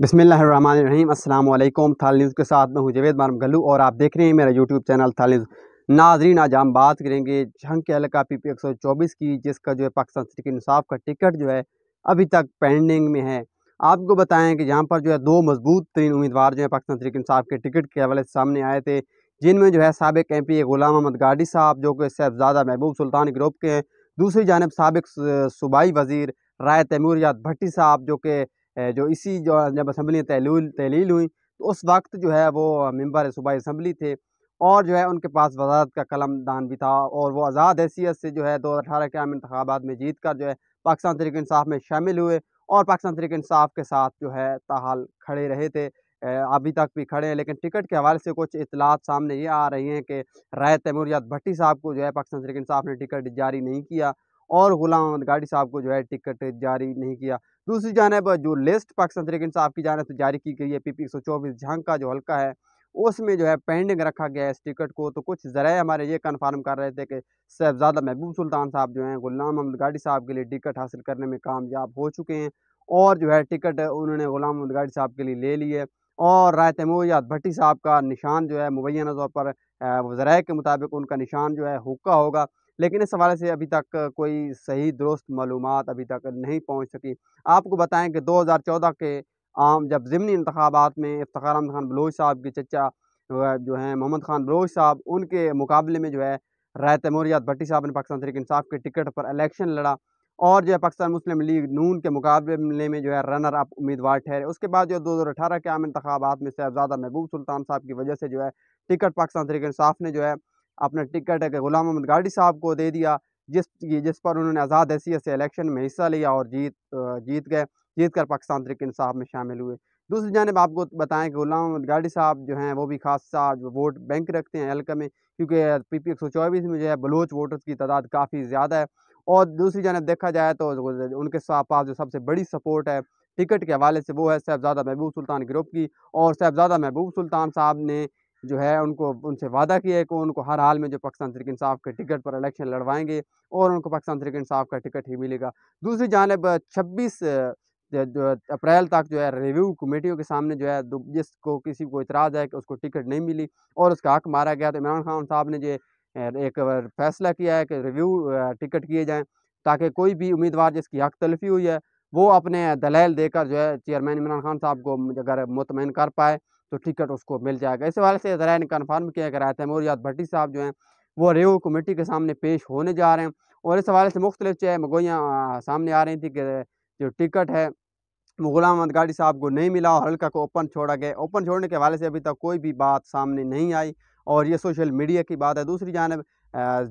बिस्मिल्लाहिर्रहमानिर्रहीम अस्सलाम वालेकुम। थाल न्यूज़ के साथ मैं हूं जवेद मानम गल्लू और आप देख रहे हैं मेरा यूट्यूब चैनल थाल न्यूज़। नाजरीन, आज हम बात करेंगे जंग के हल्का पीपी 124 की, जिसका जो है पाकिस्तान तहरीक इंसाफ का टिकट जो है अभी तक पेंडिंग में है। आपको बताएं कि यहाँ पर जो है दो मजबूत तरीन उम्मीदवार जो है पाकिस्तान तहरीक इंसाफ के टिकट के हवाले से सामने आए थे, जिनमें जो है साबिक MP गुलाम अहमद गाड़ी साहब जो कि साहिबजादा महबूब सुल्तान ग्रुप के हैं। दूसरी जानब साबिक सूबाई वजीर राय तैमूरियत भट्टी साहब जो इसी जो जब असम्बली तहलील हुई तो उस वक्त जो है वो मेंबर सूबाई असम्बली थे और जो है उनके पास वज़ारत का कलम दान भी था और वो आज़ाद हैसियत से जो है 2018 के आम इंतखाबात में जीत कर जो है पाकिस्तान तहरीक इंसाफ में शामिल हुए और पाकिस्तान तहरीक इंसाफ के साथ जो है ताहाल खड़े रहे थे। अभी तक भी खड़े हैं, लेकिन टिकट के हवाले से कुछ इतलात सामने ये आ रही हैं कि राय तैमूरियत भट्टी साहब को जो है पाकिस्तान तहरीक इंसाफ ने टिकट जारी नहीं किया और गुलाम अहमद गाड़ी साहब को जो है टिकट जारी नहीं किया। दूसरी जानब जो लिस्ट पाकिस्तान तहरीक इंसाफ की जानब से जारी की गई है PP 124 जंग का जो हल्का है उसमें जो है पेंडिंग रखा गया है इस टिकट को। तो कुछ ज़राए हमारे ये कन्फर्म कर रहे थे कि साहिबजादा महबूब सुल्तान साहब जो हैं गुलाम अहमद गाड़ी साहब के लिए टिकट हासिल करने में कामयाब हो चुके हैं और जो है टिकट उन्होंने गुलाम अहमद गाड़ी साहब के लिए ले लिए और राय तैमूरियत भट्टी साहब का निशान जो है मुबैना तौर पर ज़राए के मुताबिक उनका निशान जो है हुक्का होगा। लेकिन इस हवाले से अभी तक कोई सही दुरुस्त मालूमात अभी तक नहीं पहुँच सकी। आपको बताएं कि 2014 के आम जब ज़िमनी इंतखाबात में इफ्तिखार अहमद खान बलोच साहब के चचा जो हैं मोहम्मद खान बलोच साहब, उनके मुकाबले में जो है राय तैमूरियत भट्टी साहब ने पाकिस्तान तहरीक इंसाफ के टिकट पर इलेक्शन लड़ा और जो है पाकिस्तान मुस्लिम लीग नून के मुकाबले में जो है रनर अप उम्मीदवार ठहरे। उसके बाद जो 2018 के आम इंतखाबात में साहिबजादा महबूब सुल्तान साहब की वजह से जो है टिकट पाकिस्तान तहरीक इंसाफ ने जो है अपना टिकट है गुलाम अहमद गाड़ी साहब को दे दिया, जिस पर उन्होंने आज़ाद हैसियत से इलेक्शन में हिस्सा लिया और जीत गए, जीत कर पाकिस्तान तहरीक इंसाफ में शामिल हुए। दूसरी जानब आपको बताएं कि गुलाम अहमद गाड़ी साहब जो हैं वो भी खासा जो वोट बैंक रखते हैं हल्के में, क्योंकि PP 124 में जो है बलोच वोटर्स की तादाद काफ़ी ज़्यादा है और दूसरी जानब देखा जाए तो उनके पास जो सबसे बड़ी सपोर्ट है टिकट के हवाले से वो है साहिबजादा महबूब सुल्तान ग्रुप की। और साहिबजादा महबूब सुल्तान साहब ने जो है उनको उनसे वादा किया है कि उनको हर हाल में जो पाकिस्तान तहरीक इंसाफ के टिकट पर इलेक्शन लड़वाएंगे और उनको पाकिस्तान तहरीक इंसाफ का टिकट ही मिलेगा। दूसरी जानब 26 जो अप्रैल तक जो है रिव्यू कमेटियों के सामने जो है जिसको किसी को इतराज़ है कि उसको टिकट नहीं मिली और उसका हक मारा गया, तो इमरान खान साहब ने जो एक फैसला किया है कि रिव्यू टिकट किए जाएँ ताकि कोई भी उम्मीदवार जिसकी हक तलफी हुई है वो अपने दलाइल देकर जो है चेयरमैन इमरान खान साहब को अगर मुतमईन कर पाए तो टिकट उसको मिल जाएगा। इस हवाले से ज़राए ने कन्फर्म किया कि राय तैमूरियत भट्टी साहब जो हैं वो रिव्यू कमेटी के सामने पेश होने जा रहे हैं और इस हवाले से मुख्तलिफ जो है मगोइयाँ सामने आ रही थी कि जो टिकट है वो गुलाम अहमद गाड़ी साहब को नहीं मिला और हल्का को ओपन छोड़ा गया। ओपन छोड़ने के हवाले से अभी तक कोई भी बात सामने नहीं आई और ये सोशल मीडिया की बात है। दूसरी जानब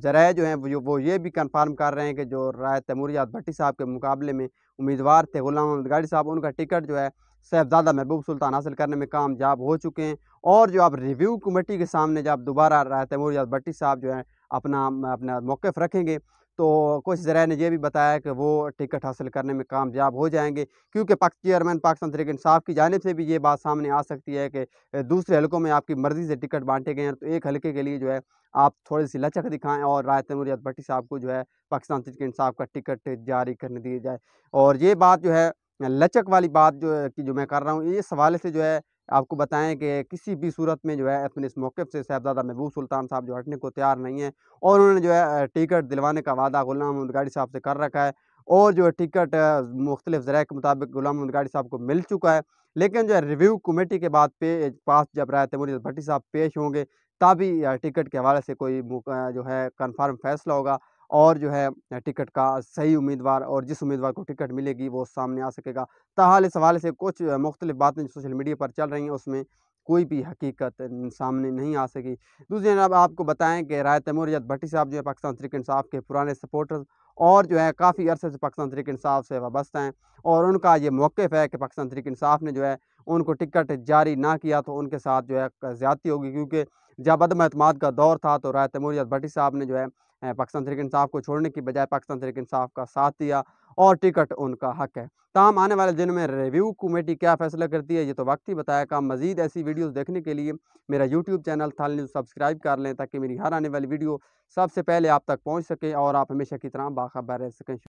ज़राए जो हैं वो ये भी कंफर्म कर रहे हैं कि जो राय तैमूरियत भट्टी साहब के मुकाबले में उम्मीदवार थे गुलाम अहमद गाड़ी साहब, उनका टिकट जो है साहिबजादा महबूब सुल्तान हासिल करने में कामयाब हो चुके हैं और जो अब रिव्यू कमेटी के सामने जब दोबारा राय तैमूरियत भट्टी साहब जो है अपना अपना मौक़िफ़ रखेंगे तो कुछ ज़राए ने ये भी बताया कि वो टिकट हासिल करने में कामयाब हो जाएंगे, क्योंकि चेयरमैन पाकिस्तान तहरीक इंसाफ की जानिब से भी ये बात सामने आ सकती है कि दूसरे हलकों में आपकी मर्ज़ी से टिकट बांटे गए हैं तो एक हलके के लिए जो है आप थोड़ी सी लचक दिखाएं और राय तैमूरियत भट्टी साहब को जो है पाकिस्तान तहरीक इंसाफ का टिकट जारी करने दिया जाए। और ये बात जो है लचक वाली बात जो मैं कर रहा हूँ इस हवाले से जो है आपको बताएं कि किसी भी सूरत में जो है अपने इस मौक़िफ़ से साहिबजादा महबूब सुल्तान साहब जो हटने को तैयार नहीं है और उन्होंने जो है टिकट दिलवाने का वादा गुलाम अहमद गाड़ी साहब से कर रखा है और जो है टिकट मुख्तलिफ ज़राए के मुताबिक गुलाम अहमद गाड़ी साहब को मिल चुका है। लेकिन जो है रिव्यू कमेटी के बाद पास जब राय तैमूरियत भट्टी साहब पेश होंगे तभी टिकट के हवाले से कोई जो है कन्फर्म फैसला होगा और जो है टिकट का सही उम्मीदवार और जिस उम्मीदवार को टिकट मिलेगी वो सामने आ सकेगा। ताहाल इस हवाले से कुछ मुख्तलिफ बातें जो सोशल मीडिया पर चल रही हैं उसमें कोई भी हकीकत सामने नहीं आ सकी। दूसरी जनब आपको बताएं कि राय तैमूरियत भट्टी साहब जो है पाकिस्तान तहरीक इंसाफ के पुराने सपोर्टर्स और जो है काफ़ी अरसे से पाकिस्तान तहरीक इंसाफ से वाबस्ता हैं और उनका ये मौक़िफ़ है कि पाकिस्तान तहरीक इंसाफ ने जो है उनको टिकट जारी ना किया तो उनके साथ जो है ज़्यादती होगी, क्योंकि जब अदम एतमाद का दौर था तो राय तैमूरियत भट्टी साहब ने जो है पाकिस्तान तहरीक इंसाफ को छोड़ने की बजाय पाकिस्तान तहरीक इंसाफ का साथ दिया और टिकट उनका हक है। ताहम आने वाले दिन में रिव्यू कमेटी क्या फ़ैसला करती है ये तो वक्त ही बताएगा। मज़ीद ऐसी वीडियोज़ देखने के लिए मेरा यूट्यूब चैनल थाल न्यूज़ सब्सक्राइब कर लें ताकि मेरी हर आने वाली वीडियो सबसे पहले आप तक पहुँच सके और आप हमेशा की तरह बाखबर रह सकें।